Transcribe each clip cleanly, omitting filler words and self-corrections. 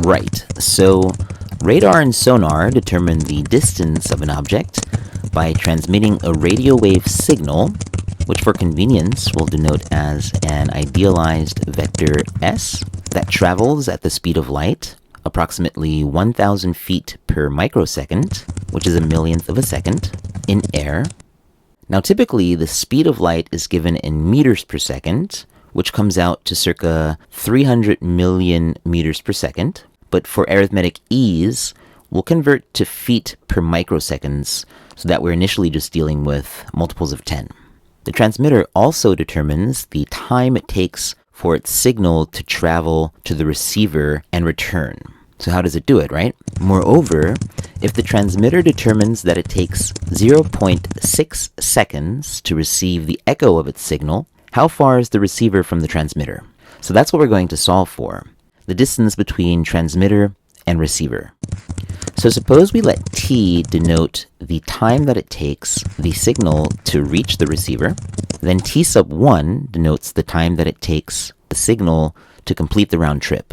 Right. So radar and sonar determine the distance of an object by transmitting a radio wave signal, which for convenience we'll denote as an idealized vector s that travels at the speed of light, approximately 1,000 feet per microsecond, which is a millionth of a second, in air. Now typically the speed of light is given in meters per second, which comes out to circa 300 million meters per second. But for arithmetic ease, we'll convert to feet per microseconds so that we're initially just dealing with multiples of 10. The transmitter also determines the time it takes for its signal to travel to the receiver and return. So how does it do it, right? Moreover, if the transmitter determines that it takes 0.6 seconds to receive the echo of its signal, how far is the receiver from the transmitter? So that's what we're going to solve for, the distance between transmitter and receiver. So suppose we let t denote the time that it takes the signal to reach the receiver, then t sub 1 denotes the time that it takes the signal to complete the round trip.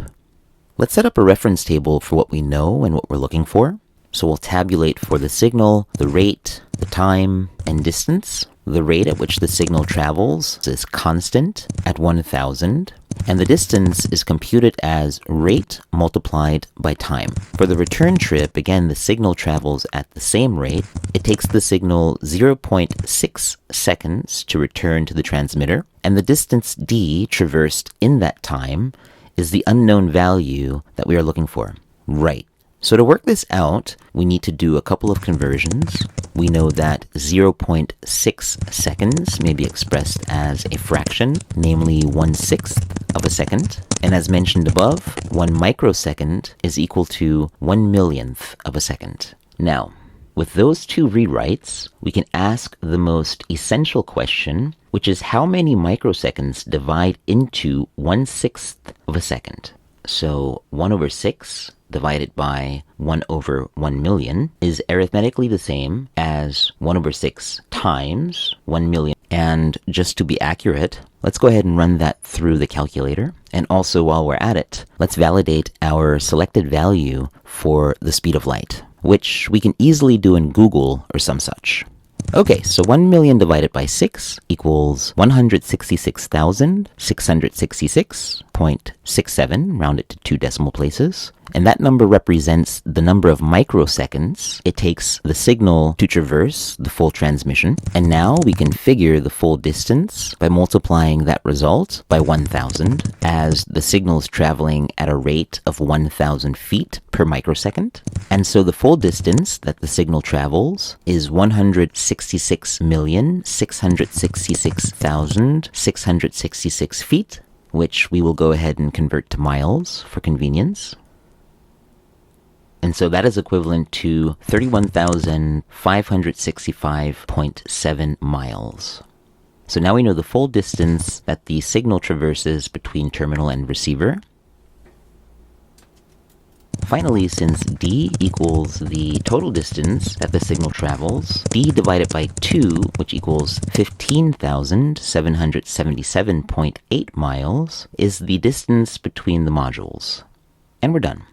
Let's set up a reference table for what we know and what we're looking for. So we'll tabulate for the signal, the rate, the time, and distance. The rate at which the signal travels is constant at 1,000, and the distance is computed as rate multiplied by time. For the return trip, again, the signal travels at the same rate. It takes the signal 0.6 seconds to return to the transmitter, and the distance d traversed in that time is the unknown value that we are looking for. Right. So to work this out, we need to do a couple of conversions. We know that 0.6 seconds may be expressed as a fraction, namely 1/6 of a second. And as mentioned above, 1 microsecond is equal to 1 millionth of a second. Now, with those two rewrites, we can ask the most essential question, which is how many microseconds divide into 1/6 of a second? So 1/6 divided by 1/1 million is arithmetically the same as 1/6 times 1 million. And just to be accurate, let's go ahead and run that through the calculator. And also while we're at it, let's validate our selected value for the speed of light, which we can easily do in Google or some such. Okay, so 1 million divided by 6 equals 166,666.67, rounded to 2 decimal places. And that number represents the number of microseconds it takes the signal to traverse the full transmission. And now we can figure the full distance by multiplying that result by 1,000, as the signal is traveling at a rate of 1,000 feet per microsecond. And so the full distance that the signal travels is 166,666,666 feet, which we will go ahead and convert to miles for convenience. And so that is equivalent to 31,565.7 miles. So now we know the full distance that the signal traverses between terminal and receiver. Finally, since d equals the total distance that the signal travels, d divided by 2, which equals 15,777.8 miles, is the distance between the modules. And we're done.